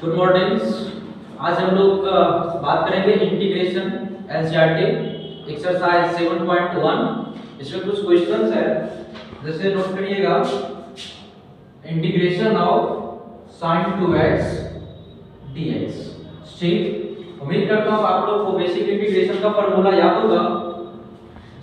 Good morning. आज हम लोग बात करेंगे इंटीग्रेशन एनसीईआरटी एक्सरसाइज 7.1। इसमें कुछ क्वेश्चंस है, जैसे नोट करिएगा। Integration of sin 2x dx। ठीक, उम्मीद करता हूँ आप लोग को बेसिक इंटीग्रेशन का फॉर्मूला याद होगा।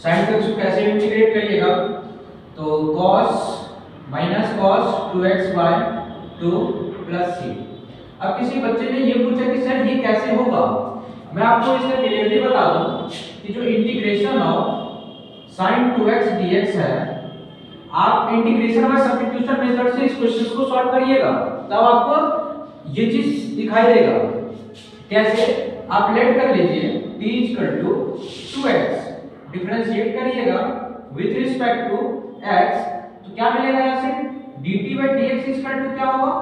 sin 2x को कैसे इंटीग्रेट करिएगा, तो cos minus cos 2x by 2 plus c। अब किसी बच्चे ने ये पूछा कि सर ये कैसे होगा, मैं आपको इसका क्लियरली बता दूं कि जो integration of sin 2x dx है, आप इंटीग्रेशन बाय सब्स्टिट्यूशन मेथड से इस क्वेश्चन को सॉल्व करिएगा, तब आपको ये चीज दिखाई देगा। कैसे, आप लेट कर लीजिए t 2x, डिफरेंशिएट करिएगा विद रिस्पेक्ट टू x, तो क्या मिलेगा यहाँ से dt/dx क्या होगा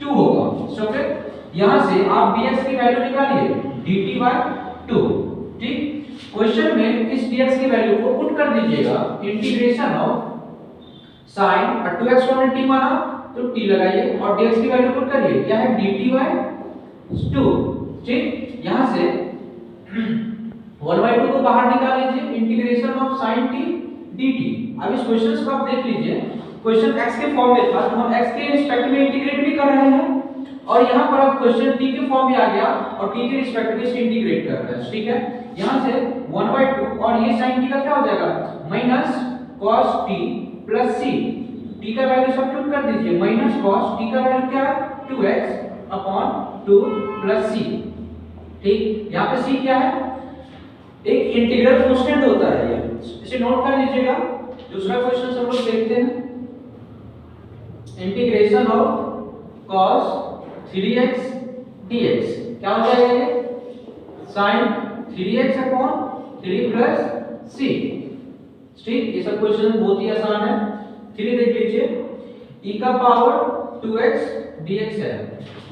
2 होगा। सो फिर यहां से आप dx की वैल्यू निकालिए dt/2। ठीक, क्वेश्चन में इस dx की वैल्यू को पुट कर दीजिएगा। इंटीग्रेशन ऑफ sin 2x को हमने t माना तो t लगाइए और dx की वैल्यू पुट करिए, क्या है dt/2। ठीक, यहां से 1/2 को बाहर निकाल लीजिए, integration of sin t dt। अब इस क्वेश्चन को आप देख लीजिए, क्वेश्चन x के फॉर्म में था तो हम x के रिस्पेक्ट में इंटीग्रेट भी कर रहे हैं, और यहां पर अब क्वेश्चन t के फॉर्म में आ गया और t के रिस्पेक्ट में इसको इंटीग्रेट कर रहे हैं। ठीक है, यहां से 1/2 और ये sin t का क्या हो जाएगा minus cos t plus c। t का वैल्यू सब्स्टिट्यूट कर दीजिए, माइनस cos t का वैल्यू क्या है 2x अपॉन 2 प्लस c। ठीक, यहां पे c क्या है, एक इंटीग्रल कांस्टेंट होता है, ये इसे नोट कर लीजिएगा। दूसरा क्वेश्चन हम लोग देखते हैं, integration of cos 3x dx क्या हो जाएगा ये sin 3x upon 3 plus c। ठीक, ये सब क्वेश्चन बहुत ही आसान है। 3 देख लीजिए, e का पावर 2x dx है,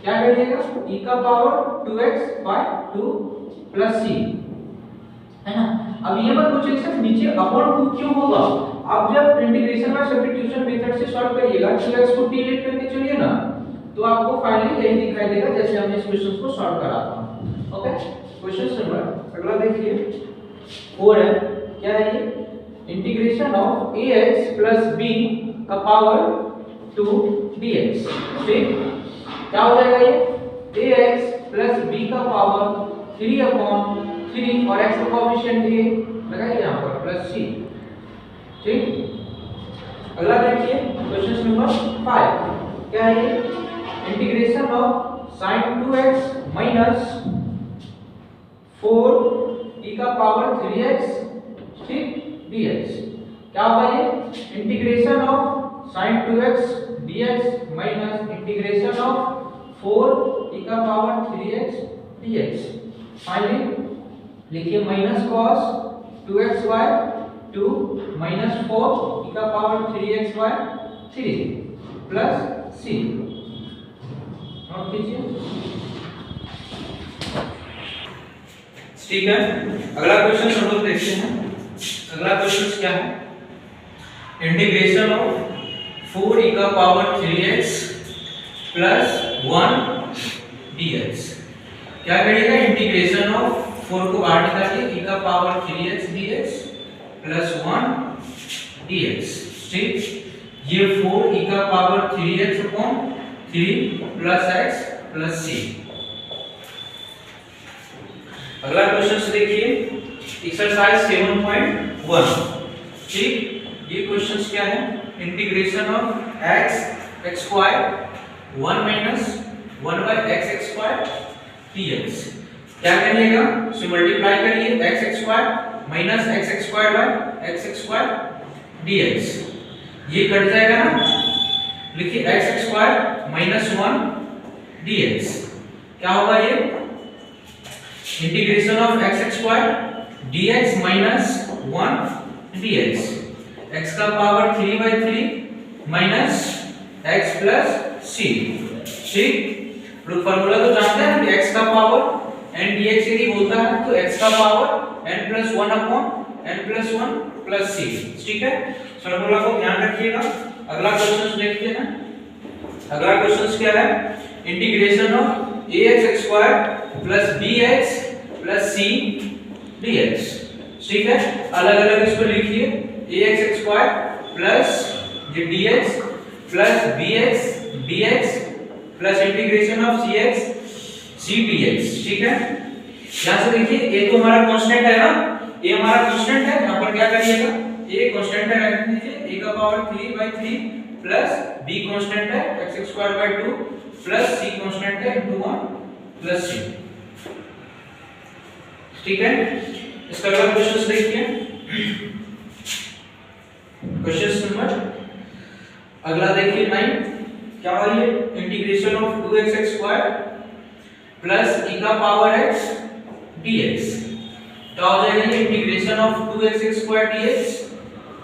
क्या करिएगा e का power 2x by 2 plus c, है ना। अब ये बात पूछिए सर नीचे अपॉन 2 क्यों होगा, आप जब इंटीग्रेशन बाय सब्स्टिट्यूशन मेथड से सॉल्व करिएगा 2x को t लेट करके चलिए ना, तो आपको फाइनली यही दिखाई देगा जैसे हमने इस क्वेश्चन को सॉल्व करा था। ओके, क्वेश्चन नंबर अगला देखिए 4 है। क्या है ये, integration of ax plus b का पावर 2 dx। ठीक, क्या हो जाएगा ये ax प्लस b का पावर 3 अपॉन 3 और x का कोएफिशिएंट a लगाइए यहां पर प्लस c। ठीक, अगला देखिए क्वेश्चन नंबर 5। क्या है ये, integration of sin 2x minus 4 e का पावर 3x ठीक dx। क्या होगा ये, integration of sin 2x dx minus integration of 4 e का पावर 3x dx। फाइनली लिखिए minus cos 2x by 2 minus 4 e का power 3x by 3 plus c। Note कीजिए। ठीक है, अगला क्वेश्चन हम लोग देखते हैं। अगला क्वेश्चन क्या है, इंटीग्रेशन ऑफ 4 e का पावर 3x प्लस 1 dx। क्या करिएगा, इंटीग्रेशन ऑफ 4 को बाहर निकालिए, e का power 3x dx plus 1 dx। ठीक, ये 4 e का power 3x upon 3 plus x plus c। अगला क्वेश्चन देखिए, एक्सरसाइज 7.1। ठीक, ये क्वेश्चन क्या है, integration of x square 1 minus 1 by x square dx। क्या करिएगा, इसे मल्टीप्लाई करिए x square minus x square by x square dx। ये कट जाएगा ना, लिखिए x स्क्वायर माइनस 1 dx। क्या होगा ये, integration of x square dx minus 1 dx। x का power 3/3 minus x plus c। ठीक, फॉर्मूला तो जानते हैं कि x का पावर n dx यदि होता है तो x का power n plus 1 upon n plus 1 plus c। ठीक है, फॉर्मूला को ध्यान रखिएगा। अगला क्वेश्चन देखते हैं। अगला क्वेश्चन क्या है, integration of ax square plus bx plus c dx। ठीक है, अलग अलग इसको लिखिए ax स्क्वायर प्लस ये dx plus bx dx plus integration of cx c dx। ठीक है, यहां से देखिए a तो हमारा कांस्टेंट है ना, a हमारा कांस्टेंट है, यहां पर क्या करिएगा a कांस्टेंट है रख दीजिए, a का पावर 3/3 प्लस b कांस्टेंट है x square by 2 plus c constant है इनटू 1 प्लस c। ठीक है, इसका अगला क्वेश्चन देखिए, क्वेश्चन नंबर अगला देखिए 9, क्या है ये, integration of 2x square plus e का पावर x dx। तो हो जाएगा ये integration of 2x square dx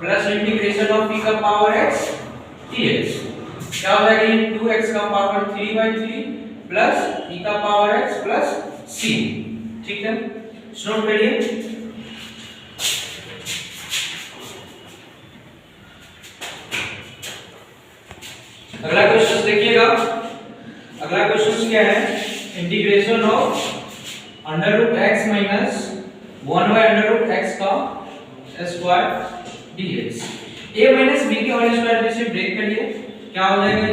plus integration of e का पावर x dx। क्या हो जाएगा ये 2x का पावर 3/3 प्लस e का पावर x प्लस c। ठीक है, नोट करिए। अगला क्वेश्चन देखिएगा, अगला क्वेश्चन क्या है, integration of √x minus 1/√x का square dx। a minus b के होल स्क्वायर से ब्रेक करिए, क्या हो जाएगा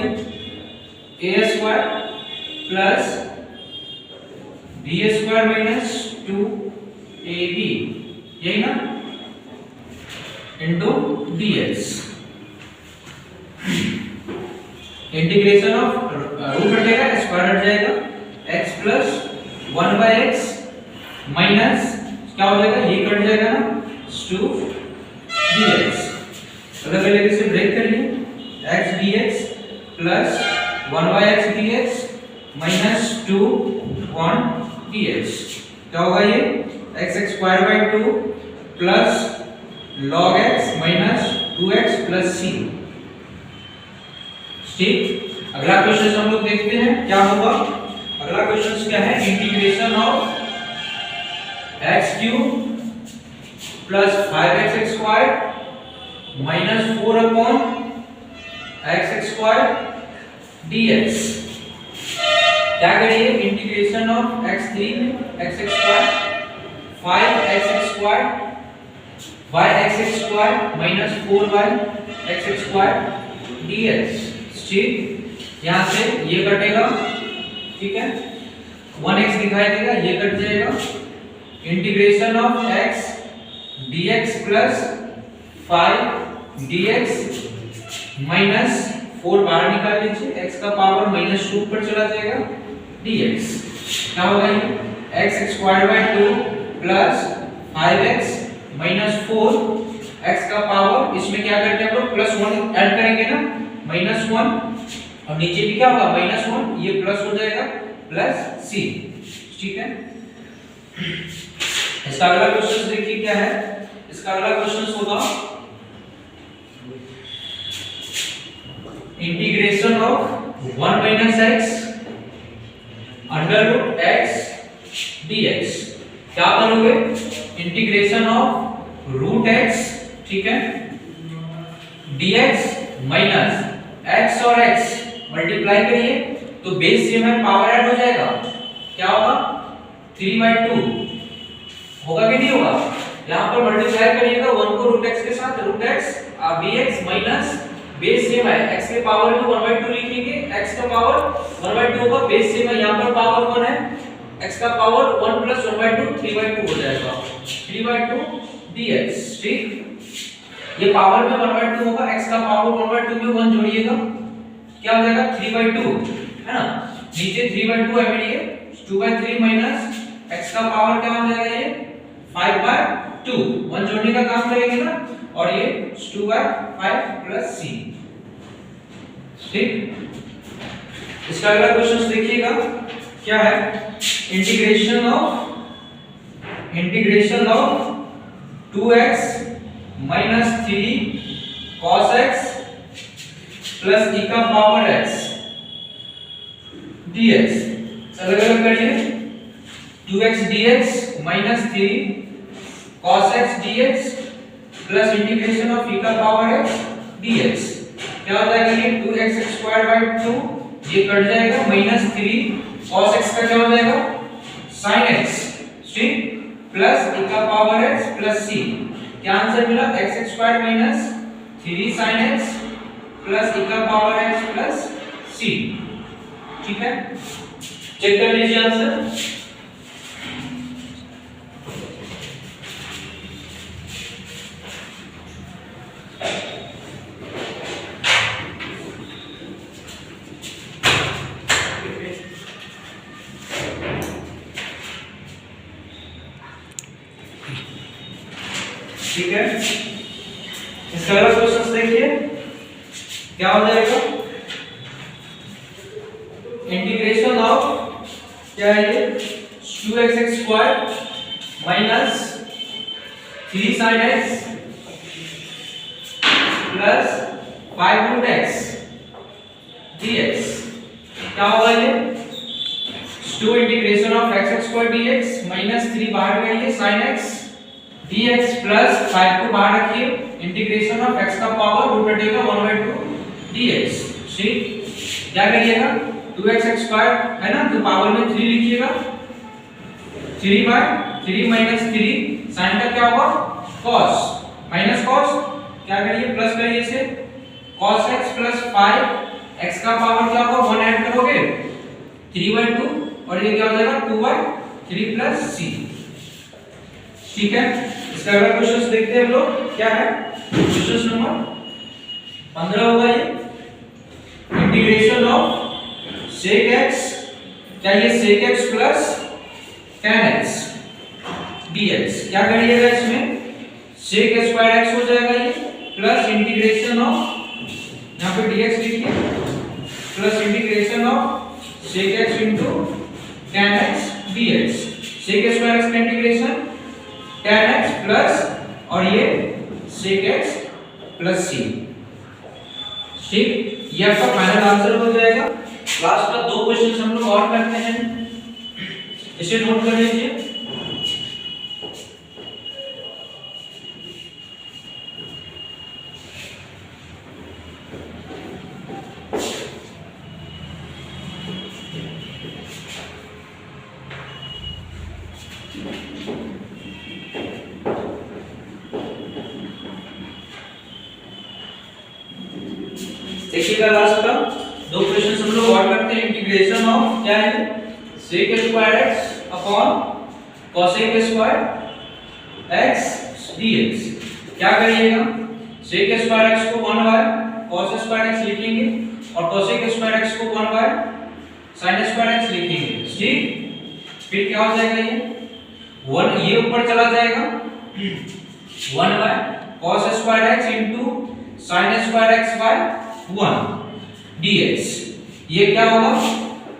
ये a square plus b square minus 2ab, यही ना, into dx। Integration of root हटेगा स्क्वायर हट जाएगा, x प्लस 1/x माइनस क्या हो जाएगा ये कट जाएगा ना 2 dx। अलग अलग से ब्रेक करिए, x dx plus 1/x dx minus 2 1 dx। क्या होगा ये x square by 2 plus log x minus 2x plus c। ठीक, अगला क्वेश्चन हम लोग देखते हैं क्या होगा। अगला क्वेश्चन क्या है, integration of x cube plus 5x square minus 4 upon x square dx। क्या करिए, integration of x3 x square 5x square yx square minus 4y x square dx। ठीक, यहां से ये कटेगा, ठीक है, 1x दिखाई देगा, ये कट जाएगा, integration of x dx plus 5 dx minus 4 बाहर निकाल लीजिए, x का पावर माइनस 2 पर चला जाएगा dx। क्या होगा ये x square by 2 plus 5x minus 4 x का पावर, इसमें क्या करते हैं हम लोग प्लस 1 ऐड करेंगे ना, माइनस 1 और नीचे भी क्या होगा माइनस 1, ये प्लस हो जाएगा प्लस c। ठीक है, इसका अगला क्वेश्चन देखिए क्या है, इसका अगला क्वेश्चन होगा integration of 1 minus x under root x dx। क्या करोगे, इंटीग्रेशन ऑफ रूट x, ठीक है, dx माइनस x और x मल्टीप्लाई करिए तो बेस सेम है, पावर ऐड हो जाएगा, क्या होगा 3/2 होगा कि नहीं होगा। यहां पर मल्टीप्लाई करिएगा 1 को रूट x के साथ, root x dx minus base same है, x के पावर में 1/2 लिखेंगे, x का पावर 1/2 होगा, बेस सेम है, यहां पर पावर 1 है, x का पावर 1 प्लस 1/2 3/2 हो जाएगा, 3/2 dx। ठीक, ये पावर में 1/2 होगा, x का पावर 1/2 में 1 जोड़िएगा, क्या हो जाएगा 3/2, है ना, नीचे 3/2 है मेरी, 2/3 माइनस x का पावर क्या हो जाएगा ये 5/2, 1 जोड़ने का काम करेंगे ना, और ये 2/5 प्लस c। ठीक, इसका अगला क्वेश्चन देखिएगा क्या है, integration of 2x minus 3 cos x plus e का पावर x dx। अलग अलग करिए, 2x dx minus 3 cos x dx plus integration of e का पावर x dx। क्या हो जाएगा ये 2x स्क्वायर बाय 2 ये कट जाएगा, -3 cos x का क्या हो जाएगा sin x, ठीक, प्लस e का पावर x प्लस c। क्या आंसर मिला, x² minus 3 sin x plus e का पावर x प्लस c। ठीक है, चेक कर लीजिए आंसर। ठीक है, इसका अगला क्वेश्चन देखिए क्या हो जाएगा, इंटीग्रेशन ऑफ क्या है ये 2x² minus 3 sin x plus 5√x dx। क्या होगा ये 2 integration of x² dx minus 3 बाहर गई है sin x dx प्लस 5 को बाहर रखिए, इंटीग्रेशन ऑफ x का पावर रूट हटेगा 1/2 dx। ठीक, क्या करिएगा 2x² है ना, तो पावर में 3 लिखिएगा, 3/3 माइनस 3 sin का क्या होगा cos माइनस cos, क्या करिए प्लस करिए इसे cos x प्लस 5 x का पावर क्या होगा 1 ऐड करोगे 3/2 और ये क्या हो जाएगा 2/3 प्लस c। ठीक है, इसका अगला क्वेश्चन देखते हैं हम लोग, क्या है क्वेश्चन नंबर 15 होगा ये, इंटीग्रेशन ऑफ sec x, क्या ये sec x plus tan x dx। क्या करिएगा इसमें sec स्क्वायर x हो जाएगा ये प्लस इंटीग्रेशन ऑफ, यहाँ पे dx लिखिए, plus integration of sec x into tan x dx। sec square x का इंटीग्रेशन tan x प्लस और ये sec x प्लस c। ठीक, ये आपका फाइनल आंसर हो जाएगा। लास्ट का 2 क्वेश्चन हम लोग और करते हैं, इसे नोट कर लीजिए। देखिएगा लास्ट का 2 क्वेश्चन हम लोग और करते हैं, इंटीग्रेशन ऑफ क्या है sec square x upon cosec square x dx। क्या करिएगा sec स्क्वायर x को 1/cos स्क्वायर x लिखेंगे और cosec स्क्वायर x को 1/sin स्क्वायर x लिखेंगे। ठीक, फिर क्या हो जाएगा ये 1 ये ऊपर चला जाएगा 1/cos square x into sin square x by 1 dx। ये क्या होगा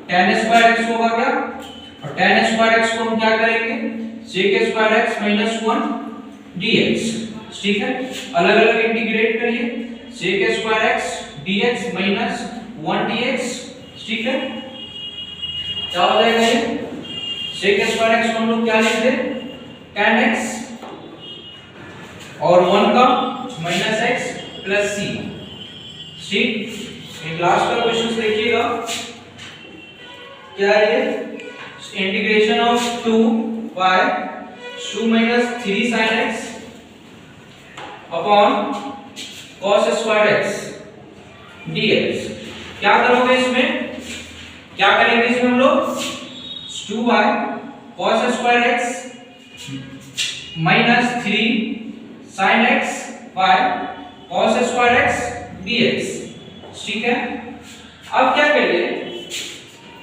tan स्क्वायर x होगा क्या, और tan स्क्वायर x को हम क्या करेंगे sec square x minus 1 dx। ठीक है, अलग अलग इंटीग्रेट करिए sec square x dx minus 1 dx। ठीक है, क्या हो जाएगा ये sec स्क्वायर x को हम लोग क्या लिख दे tan x और 1 का minus x plus c। ठीक, लास्ट का क्वेश्चन देखिएगा क्या है ये integration of 2y 2 minus 3 sin x upon cos square x dx। क्या करोगे इसमें, क्या करेंगे इसमें हम लोग 2y cos square x minus 3 sin x by cos square x dx। ठीक है, अब क्या करिए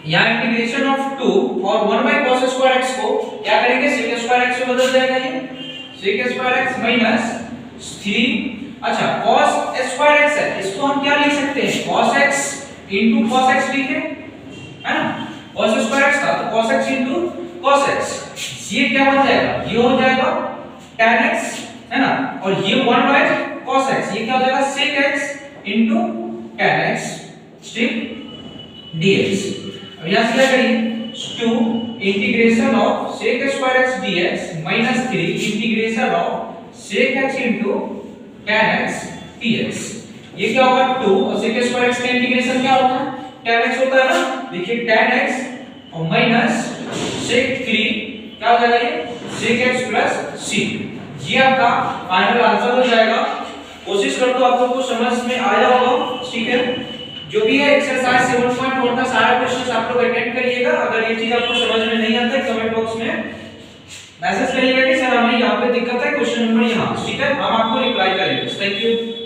यहाँ इंटीग्रेशन ऑफ 2 और 1/cos स्क्वायर x को क्या करेंगे sec स्क्वायर x से बदल जाएगा ये sec स्क्वायर x minus 3, अच्छा cos स्क्वायर x है, इसको हम क्या लिख सकते हैं cos x into cos x लिखे है ना, cos स्क्वायर x था तो cos x into cos x, ये क्या बन जाएगा ये हो जाएगा tan x है ना, और ये 1/cos x, ये क्या हो जाएगा sec x into tan x ठीक dx। अब यहां से क्या करिए 2 integration of sec square x dx minus 3 integration of sec x into tan x dx। ये क्या होगा 2 और sec स्क्वायर x का इंटीग्रेशन क्या होता है tan x होता है ना, देखिए tan x और माइनस sec 3 क्या हो जाएगा ये sec x प्लस c, ये आपका फाइनल आंसर हो जाएगा। कोशिश कर दो आप लोग को समझ में आया होगा, ठीक है। जो भी है एक्सरसाइज 7.4 का सारा क्वेश्चंस आप लोग अटेंड करिएगा। अगर ये चीज आपको समझ में नहीं आता है कमेंट बॉक्स में मैसेज करिएगा कि सर हमें यहाँ पे दिक्कत है क्वेश्चन नंबर यहाँ, ठीक है, हम आपको रिप्लाई करेंगे। Thank you.